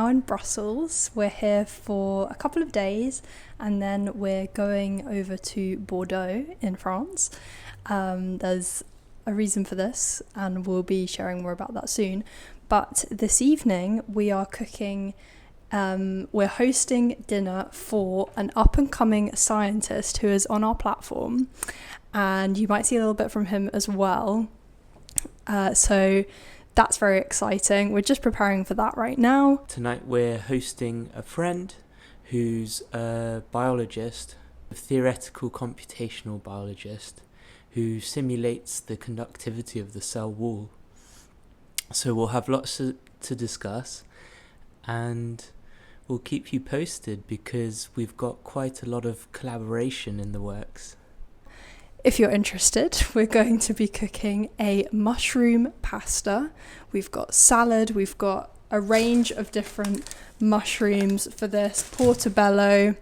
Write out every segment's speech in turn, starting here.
now in Brussels. We're here for a couple of days and then we're going over to Bordeaux in France. There's a reason for this and we'll be sharing more about that soon. But this evening we are cooking, we're hosting dinner for an up-and-coming scientist who is on our platform, and you might see a little bit from him as well. So that's very exciting. We're just preparing for that right now. Tonight we're hosting a friend who's a biologist, a theoretical computational biologist, who simulates the conductivity of the cell wall. So we'll have lots to discuss, and we'll keep you posted because we've got quite a lot of collaboration in the works. If you're interested, we're going to be cooking a mushroom pasta. We've got salad, we've got a range of different mushrooms for this. Portobello,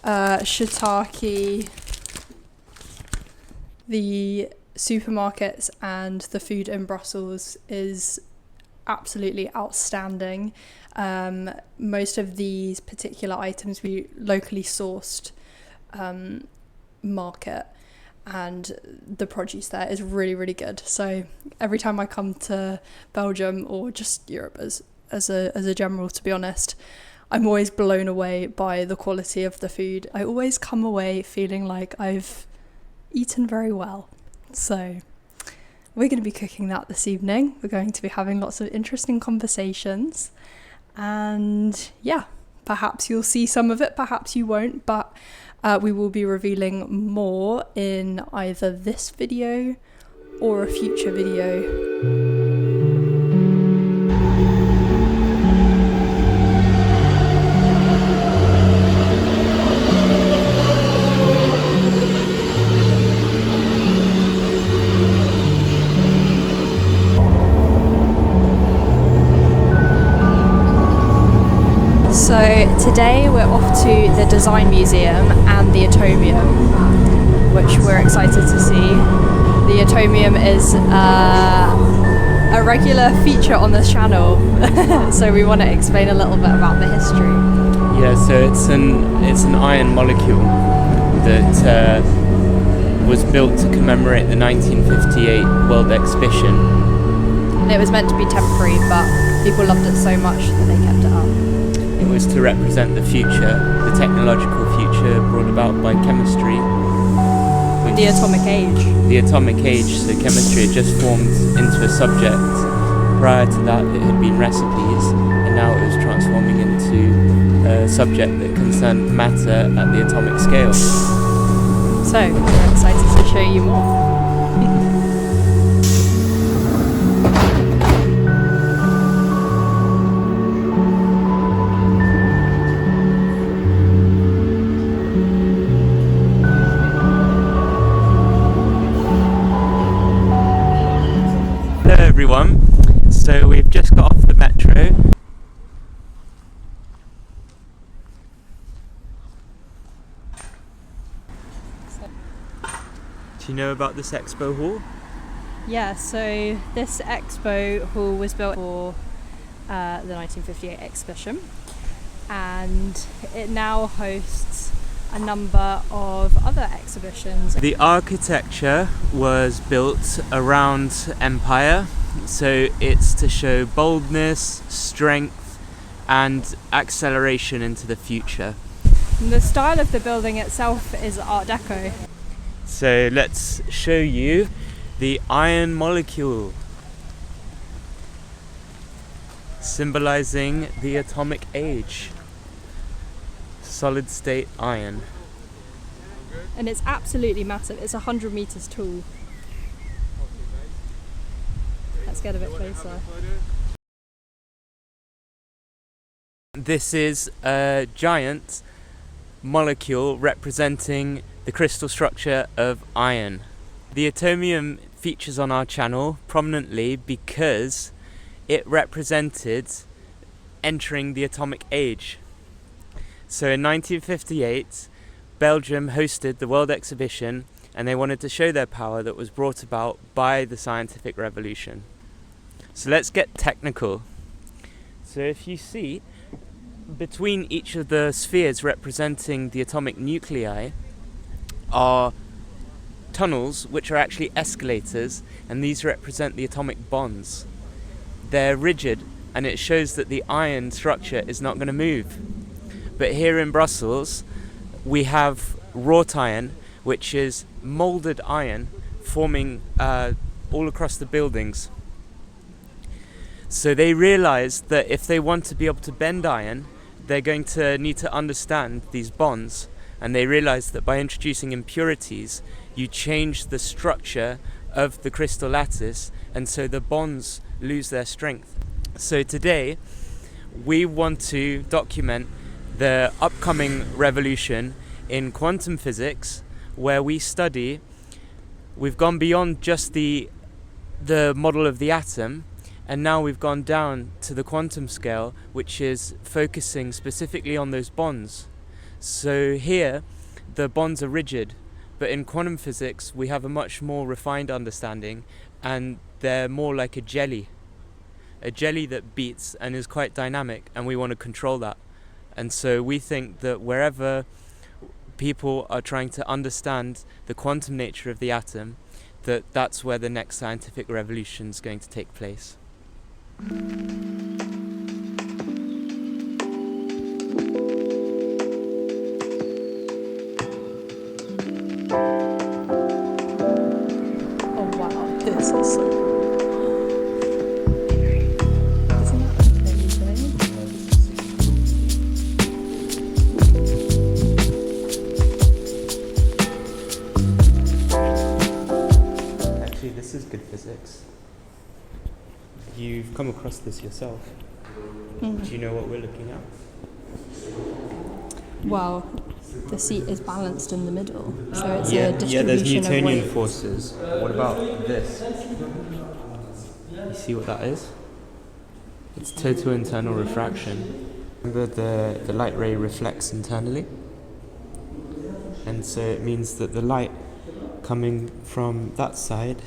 shiitake. The supermarkets and the food in Brussels is absolutely outstanding. Most of these particular items we locally sourced market, and the produce there is really, really good. So every time I come to Belgium or just Europe as a general, to be honest, I'm always blown away by the quality of the food. I always come away feeling like I've eaten very well. So we're going to be cooking that this evening. We're going to be having lots of interesting conversations, and yeah, perhaps you'll see some of it, perhaps you won't, but we will be revealing more in either this video or a future video. So today we're off to the Design Museum and the Atomium, which we're excited to see. The Atomium is a regular feature on this channel, so we want to explain a little bit about the history. Yeah, so it's an iron molecule that was built to commemorate the 1958 World Exhibition. It was meant to be temporary, but people loved it so much that they kept it up. It was to represent the future, the technological future brought about by chemistry. The atomic age. The atomic age, so chemistry had just formed into a subject. Prior to that it had been recipes, and now it was transforming into a subject that concerned matter at the atomic scale. So, we're excited to show you more. Everyone, so we've just got off the metro. Do you know about this expo hall? Yeah, so this expo hall was built for the 1958 exhibition, and it now hosts a number of other exhibitions. The architecture was built around empire, so it's to show boldness, strength and acceleration into the future. And the style of the building itself is Art Deco. So let's show you the iron molecule, symbolizing the atomic age. Solid state iron. And it's absolutely massive. It's 100 meters tall. Let's get a bit closer. This is a giant molecule representing the crystal structure of iron. The Atomium features on our channel prominently because it represented entering the atomic age. So in 1958, Belgium hosted the World Exhibition, and they wanted to show their power that was brought about by the scientific revolution. So let's get technical. So if you see, between each of the spheres representing the atomic nuclei are tunnels which are actually escalators, and these represent the atomic bonds. They're rigid, and it shows that the iron structure is not going to move. But here in Brussels we have wrought iron, which is moulded iron forming all across the buildings. So they realized that if they want to be able to bend iron, they're going to need to understand these bonds. And they realized that by introducing impurities, you change the structure of the crystal lattice, and so the bonds lose their strength. So today, we want to document the upcoming revolution in quantum physics, where we've gone beyond just the model of the atom, and now we've gone down to the quantum scale, which is focusing specifically on those bonds. So here, the bonds are rigid, but in quantum physics, we have a much more refined understanding, and they're more like a jelly that beats and is quite dynamic, and we want to control that. And so we think that wherever people are trying to understand the quantum nature of the atom, that's where the next scientific revolution is going to take place. Oh wow, this is so cool. Isn't that amazing? Actually, this is good physics. You've come across this yourself. Do you know what we're looking at? Well, the seat is balanced in the middle, so it's a distribution yeah, there's of Newtonian weight. forces. What about this? You see what that is? It's total internal refraction. Remember, the light ray reflects internally, and so it means that the light coming from that side,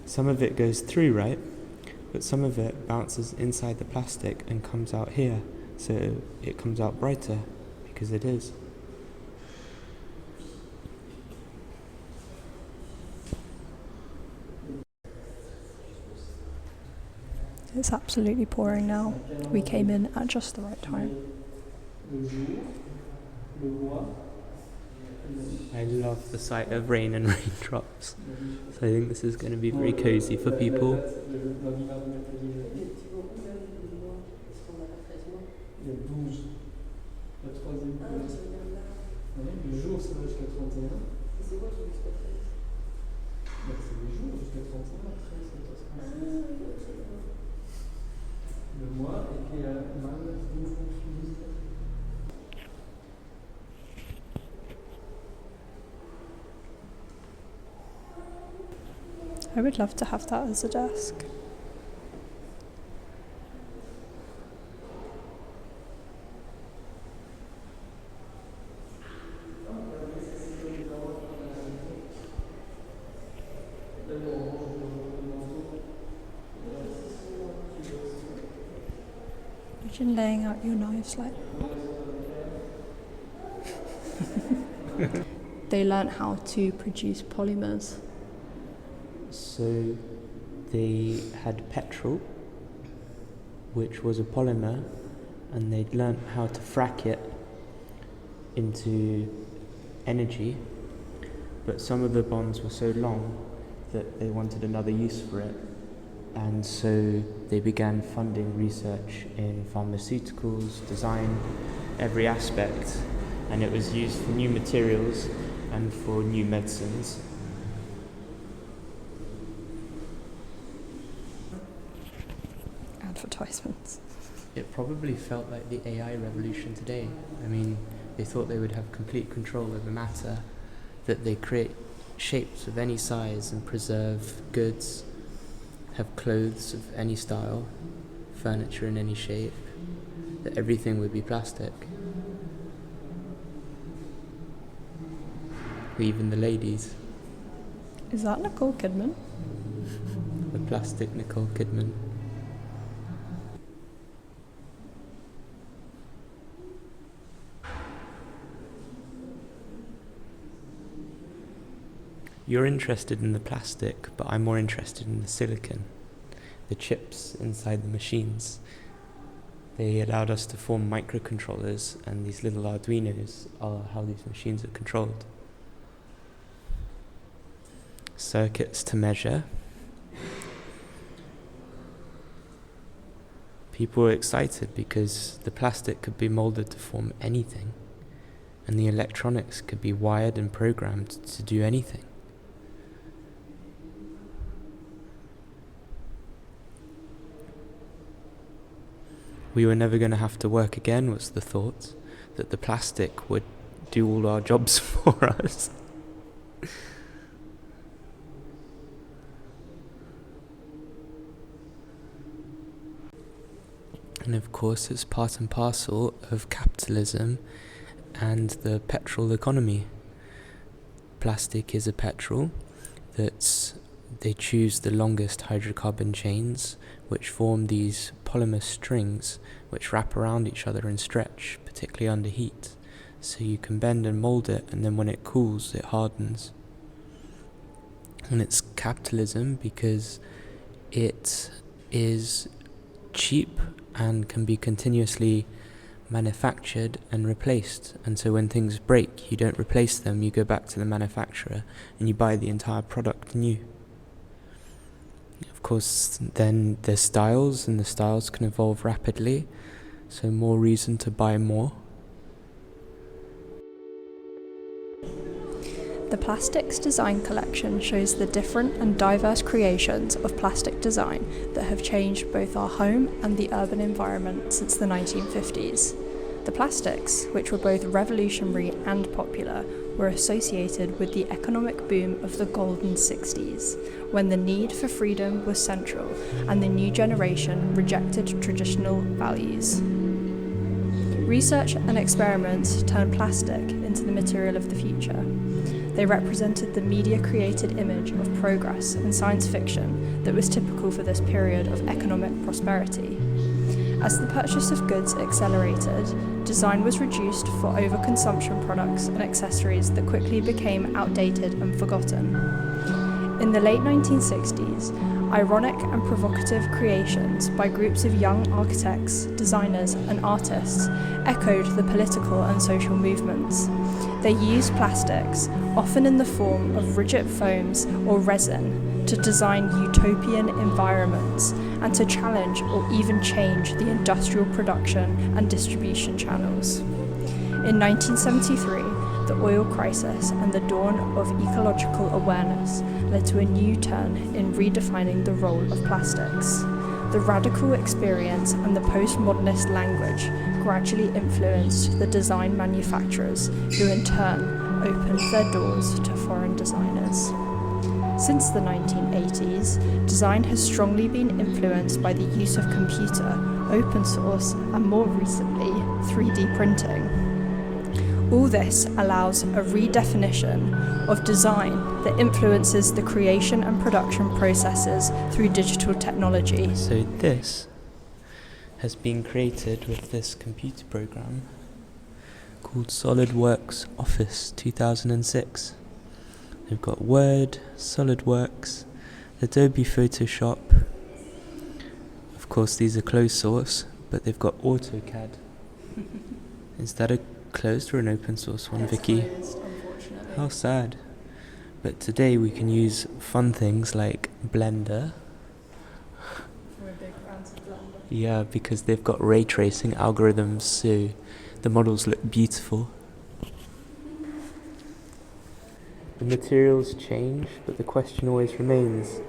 some of it goes through, right? But some of it bounces inside the plastic and comes out here, so it comes out brighter, because it is. It's absolutely pouring now. We came in at just the right time. I love the sight of rain and raindrops, so I think this is going to be very cozy for people. I would love to have that as a desk. Imagine laying out your knives like that. They learnt how to produce polymers. So they had petrol, which was a polymer, and they'd learnt how to frack it into energy, but some of the bonds were so long that they wanted another use for it, and so they began funding research in pharmaceuticals, design, every aspect, and it was used for new materials and for new medicines. Advertisements. It probably felt like the AI revolution today. I mean, they thought they would have complete control over matter, that they create shapes of any size and preserve goods, have clothes of any style, furniture in any shape, that everything would be plastic. Even the ladies. Is that Nicole Kidman? The plastic Nicole Kidman. You're interested in the plastic, but I'm more interested in the silicon, the chips inside the machines. They allowed us to form microcontrollers, and these little Arduinos are how these machines are controlled. Circuits to measure. People were excited because the plastic could be molded to form anything, and the electronics could be wired and programmed to do anything. We were never going to have to work again, was the thought, that the plastic would do all our jobs for us. And of course, it's part and parcel of capitalism and the petrol economy. Plastic is a petrol that they choose the longest hydrocarbon chains, which form these polymer strings which wrap around each other and stretch, particularly under heat. So you can bend and mold it, and then when it cools, it hardens. And it's capitalism because it is cheap and can be continuously manufactured and replaced. And so when things break, you don't replace them, you go back to the manufacturer and you buy the entire product new. Of course, then there's styles, and the styles can evolve rapidly, so more reason to buy more. The Plastics Design Collection shows the different and diverse creations of plastic design that have changed both our home and the urban environment since the 1950s. The plastics, which were both revolutionary and popular, were associated with the economic boom of the golden 60s, when the need for freedom was central and the new generation rejected traditional values. Research and experiments turned plastic into the material of the future. They represented the media-created image of progress and science fiction that was typical for this period of economic prosperity. As the purchase of goods accelerated, design was reduced for overconsumption products and accessories that quickly became outdated and forgotten. In the late 1960s, ironic and provocative creations by groups of young architects, designers, and artists echoed the political and social movements. They used plastics, often in the form of rigid foams or resin, to design utopian environments and to challenge or even change the industrial production and distribution channels. In 1973, the oil crisis and the dawn of ecological awareness led to a new turn in redefining the role of plastics. The radical experience and the postmodernist language gradually influenced the design manufacturers, who in turn opened their doors to foreign designers. Since the 1980s, design has strongly been influenced by the use of computer, open source, and more recently, 3D printing. All this allows a redefinition of design that influences the creation and production processes through digital technology. So this has been created with this computer program called SolidWorks Office 2006. They've got Word, SolidWorks, Adobe Photoshop. Of course, these are closed source, but they've got AutoCAD. Is that a closed or an open source one, Vicky? Closed, unfortunately. How sad. But today we can use fun things like Blender. We're big fans of Blender. Yeah, because they've got ray tracing algorithms, so the models look beautiful. The materials change, but the question always remains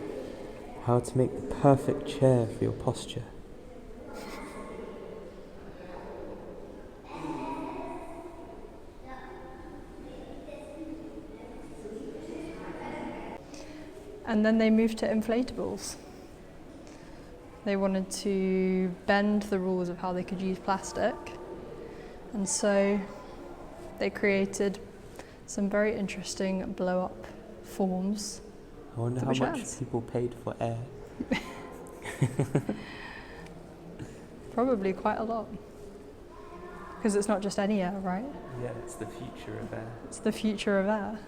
how to make the perfect chair for your posture. And then they moved to inflatables. They wanted to bend the rules of how they could use plastic. And so they created some very interesting blow-up forms. I wonder how much people paid for air. Probably quite a lot. Because it's not just any air, right? Yeah, it's the future of air. It's the future of air.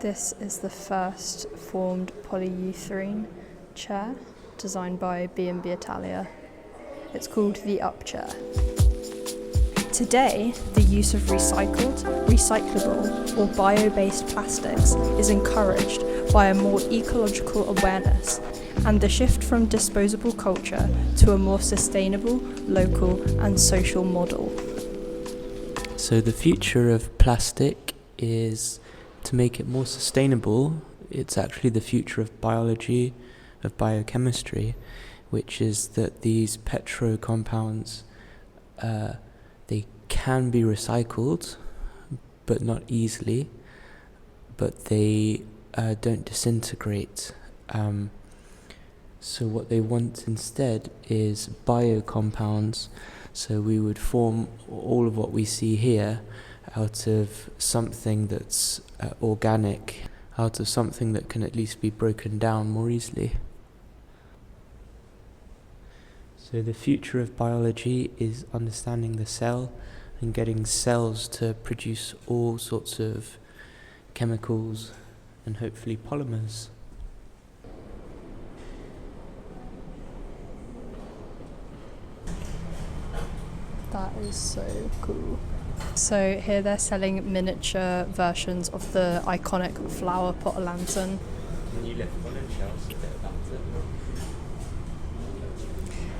This is the first formed polyurethane chair designed by B&B Italia. It's called the Up Chair. Today, the use of recycled, recyclable or bio-based plastics is encouraged by a more ecological awareness and the shift from disposable culture to a more sustainable, local and social model. So the future of plastic is to make it more sustainable. It's actually the future of biology, of biochemistry, which is that these petro compounds, they can be recycled, but not easily, but they don't disintegrate. So what they want instead is biocompounds. So we would form all of what we see here out of something that's organic, out of something that can at least be broken down more easily. So the future of biology is understanding the cell and getting cells to produce all sorts of chemicals and hopefully polymers. That is so cool. So here they're selling miniature versions of the iconic flower pot lantern. Can you lift one and tell us a bit about it?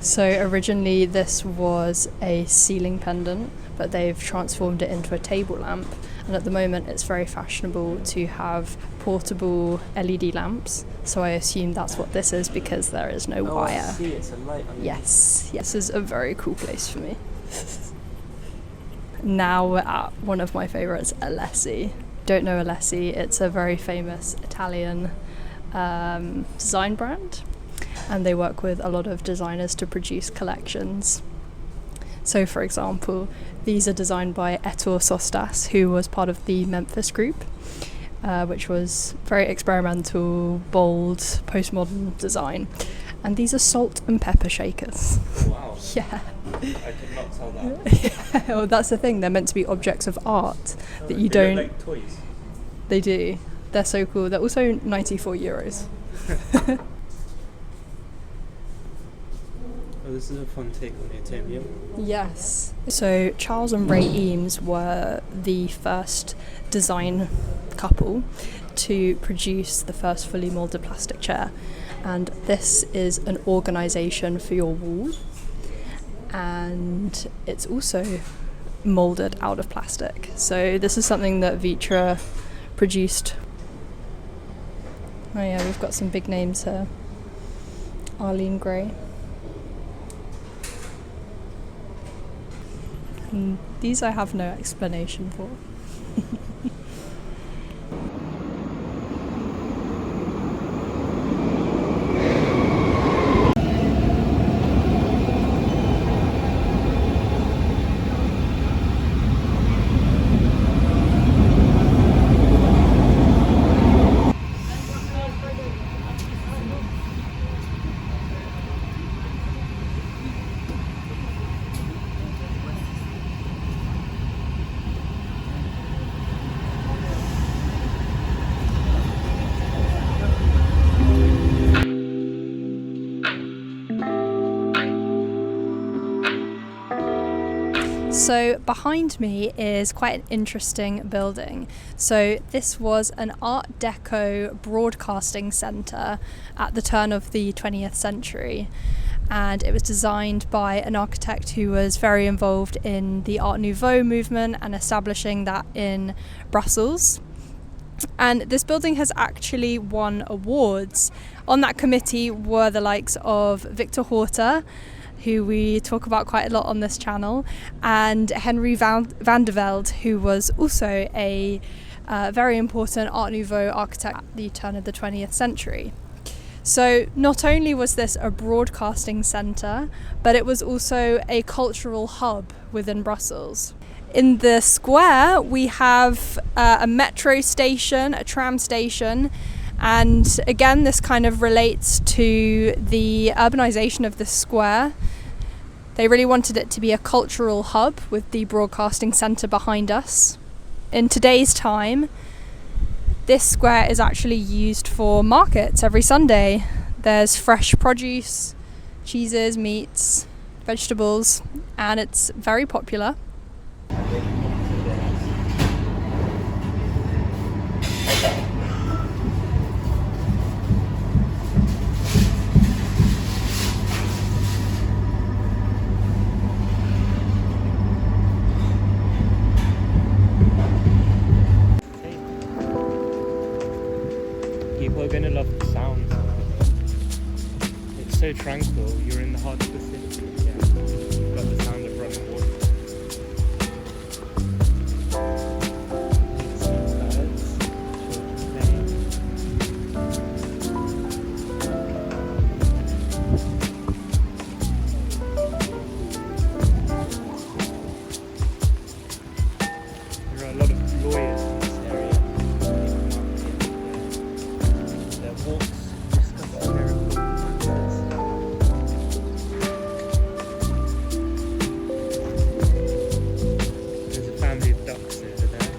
So originally this was a ceiling pendant, but they've transformed it into a table lamp. And at the moment it's very fashionable to have portable LED lamps. So I assume that's what this is because there is no wire. I see, it's a light underneath. Yes, this is a very cool place for me. Now we're at one of my favourites, Alessi. Don't know Alessi, it's a very famous Italian design brand, and they work with a lot of designers to produce collections. So for example, these are designed by Ettore Sostas, who was part of the Memphis group, which was very experimental, bold, postmodern design. And these are salt and pepper shakers. Wow. Yeah. I could not tell that. Yeah, well, that's the thing. They're meant to be objects of art that you They don't. look like toys. They do. They're so cool. They're also 94 euros. Oh, this is a fun take on the Atomium. Yes. So Charles and Ray Eames were the first design couple to produce the first fully moulded plastic chair. And this is an organisation for your wall. And it's also moulded out of plastic. So this is something that Vitra produced. Oh yeah, we've got some big names here. Arlene Gray. And these I have no explanation for. So behind me is quite an interesting building. So this was an Art Deco broadcasting centre at the turn of the 20th century. And it was designed by an architect who was very involved in the Art Nouveau movement and establishing that in Brussels. And this building has actually won awards. On that committee were the likes of Victor Horta, who we talk about quite a lot on this channel, and Henry van der Velde, who was also a very important Art Nouveau architect at the turn of the 20th century. So not only was this a broadcasting centre, but it was also a cultural hub within Brussels. In the square we have a metro station, a tram station, and again this kind of relates to the urbanisation of the square. They really wanted it to be a cultural hub with the broadcasting centre behind us. In today's time, this square is actually used for markets every Sunday. There's fresh produce, cheeses, meats, vegetables, and it's very popular. People are going to love the sound. It's so tranquil. You're in the heart of the city. Yeah. You've got the sound of running water. There are a lot of lawyers in this area. Their walks discussing their important matters. There's a family of ducks over there.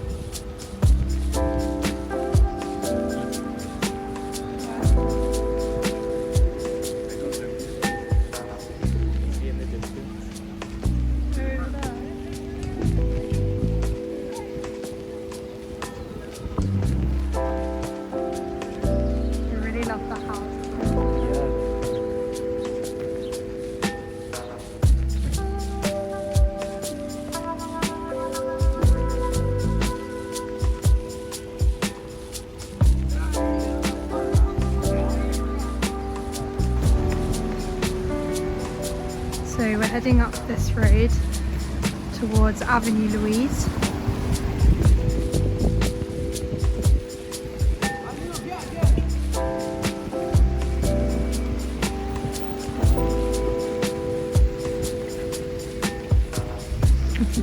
You see in the distance. I really love the house. So we're heading up this road towards Avenue Louise.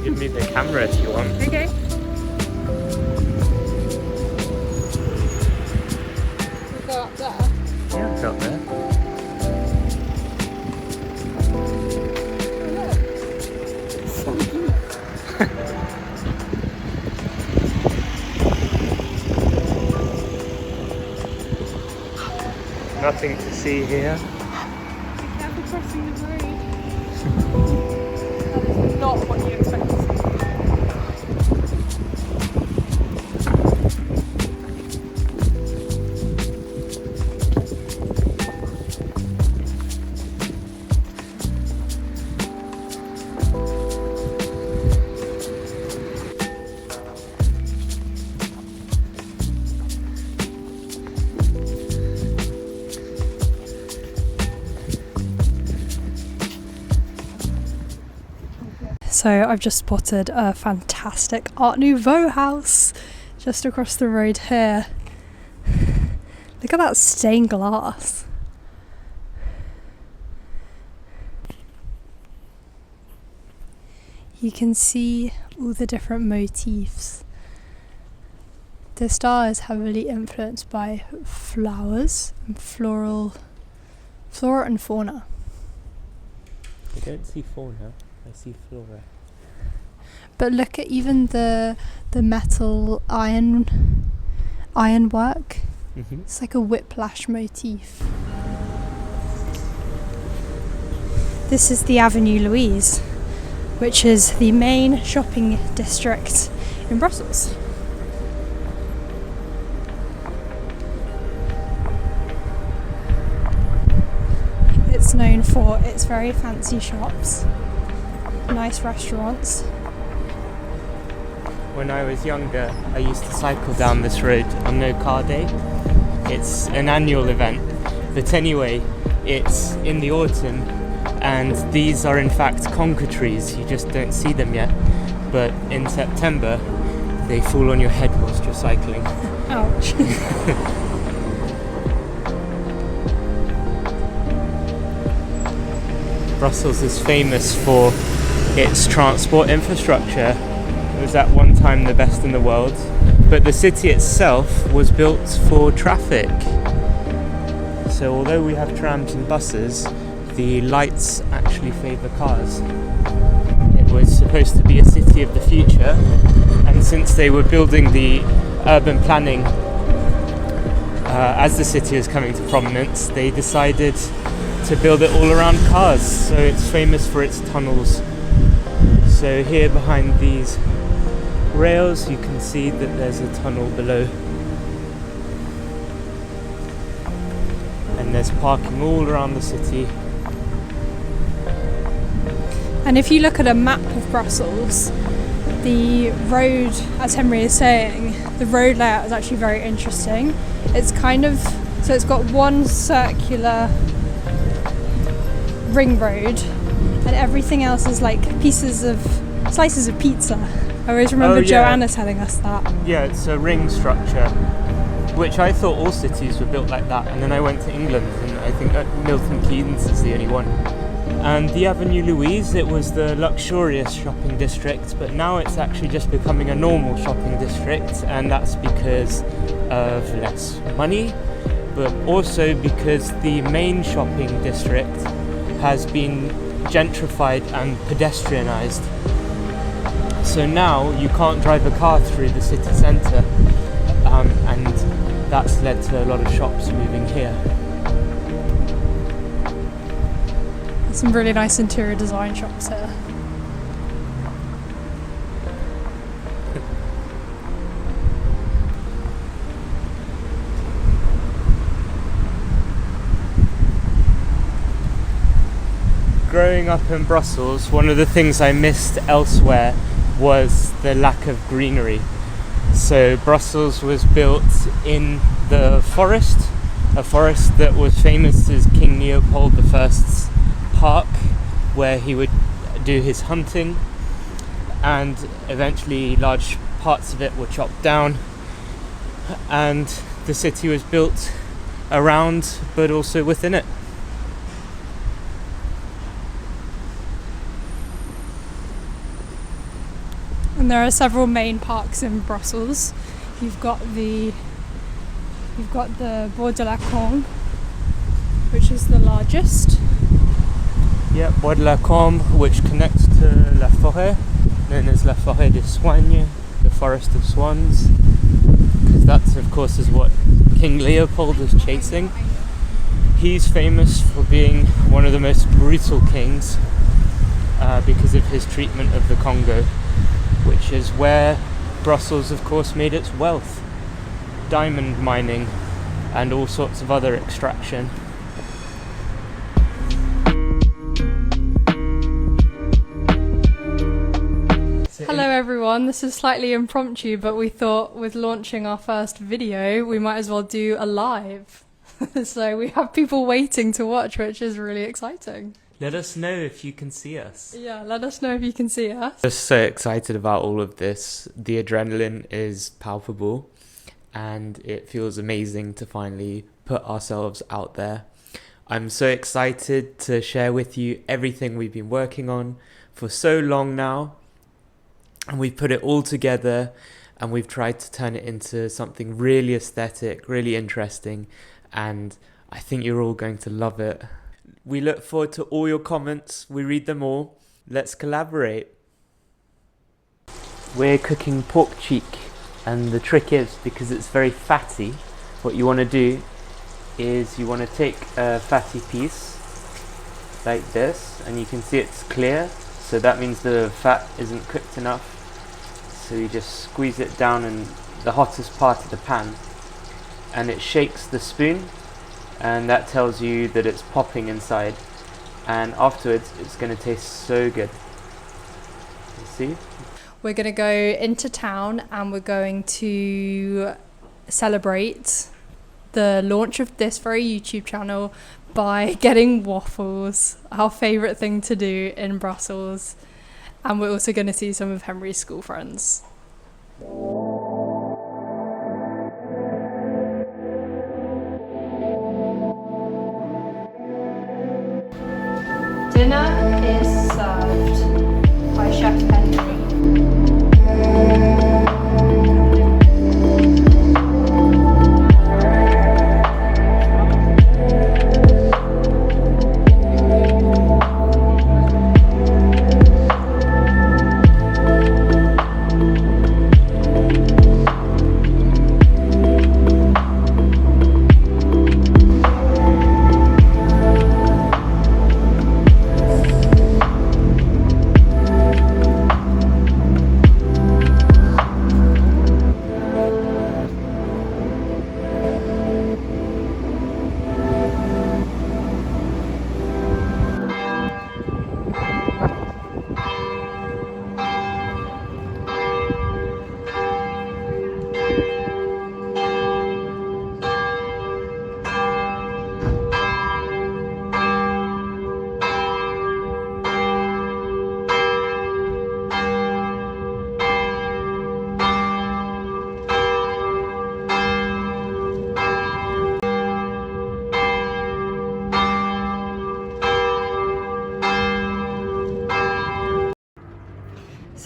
Give me the camera if you want. Okay. We'll go up there. Yeah, it's up there. Nothing to see here. Be careful crossing the road. That is not what you expect to see. So I've just spotted a fantastic Art Nouveau house just across the road here. Look at that stained glass. You can see all the different motifs. The style is heavily influenced by flowers and flora and fauna. I don't see fauna, I see flora. But look at even the metal iron work. Mm-hmm. It's like a whiplash motif. This is the Avenue Louise, which is the main shopping district in Brussels. It's known for its very fancy shops, nice restaurants. When I was younger, I used to cycle down this road on No Car Day. It's an annual event, but anyway, it's in the autumn, and these are in fact conker trees. You just don't see them yet, but in September, they fall on your head whilst you're cycling. Ouch. Brussels is famous for its transport infrastructure. It was at one time the best in the world, but the city itself was built for traffic. So although we have trams and buses, the lights actually favour cars. It was supposed to be a city of the future, and since they were building the urban planning as the city was coming to prominence, they decided to build it all around cars. So it's famous for its tunnels. So here behind these rails, you can see that there's a tunnel below. And there's parking all around the city. And if you look at a map of Brussels, the road, as Henry is saying, the road layout is actually very interesting. It's kind of, so it's got one circular ring road, and everything else is like slices of pizza. I always remember Joanna telling us that. Yeah, it's a ring structure, which I thought all cities were built like that. And then I went to England, and I think Milton Keynes is the only one. And the Avenue Louise, it was the luxurious shopping district, but now it's actually just becoming a normal shopping district, and that's because of less money, but also because the main shopping district has been gentrified and pedestrianised. So now you can't drive a car through the city centre, and that's led to a lot of shops moving here. Some really nice interior design shops here. Growing up in Brussels, one of the things I missed elsewhere was the lack of greenery. So Brussels was built in the forest, a forest that was famous as King Leopold I's park, where he would do his hunting, and eventually large parts of it were chopped down, and the city was built around but also within it. And there are several main parks in Brussels. You've got the Bois de la Combe, which is the largest. Yeah, Bois de la Combe, which connects to La Forêt, known as La Forêt des Soignes, the Forest of Swans, because that, of course, is what King Leopold was chasing. He's famous for being one of the most brutal kings because of his treatment of the Congo, which is where Brussels, of course, made its wealth. Diamond mining and all sorts of other extraction. Hello everyone, this is slightly impromptu, but we thought with launching our first video, we might as well do a live. So we have people waiting to watch, which is really exciting. Let us know if you can see us. Yeah, let us know if you can see us. Just so excited about all of this. The adrenaline is palpable, and it feels amazing to finally put ourselves out there. I'm so excited to share with you everything we've been working on for so long now. And we've put it all together, and we've tried to turn it into something really aesthetic, really interesting, and I think you're all going to love it. We look forward to all your comments. We read them all. Let's collaborate. We're cooking pork cheek, and the trick is, because it's very fatty, what you want to do is you want to take a fatty piece like this, and you can see it's clear, so that means the fat isn't cooked enough. So you just squeeze it down in the hottest part of the pan, and it shakes the spoon, and that tells you that it's popping inside, and afterwards it's going to taste so good. You see? We're going to go into town and we're going to celebrate the launch of this very YouTube channel by getting waffles, our favourite thing to do in Brussels. And we're also going to see some of Henry's school friends. Dinner is served by Chef Henry.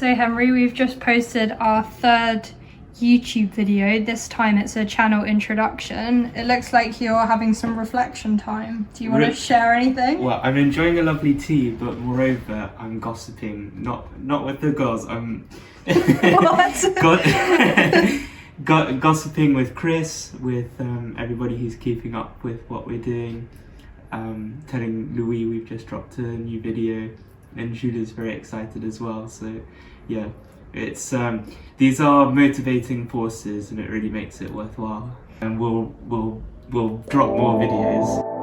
So Henry, we've just posted our third YouTube video. This time it's a channel introduction. It looks like you're having some reflection time. Do you want to share anything? Well, I'm enjoying a lovely tea, but moreover, I'm gossiping. Not with the girls. I'm gossiping with Chris, with everybody who's keeping up with what we're doing. Telling Louise we've just dropped a new video, and Julia's very excited as well. So yeah, it's these are motivating forces, and it really makes it worthwhile. And we'll drop more videos.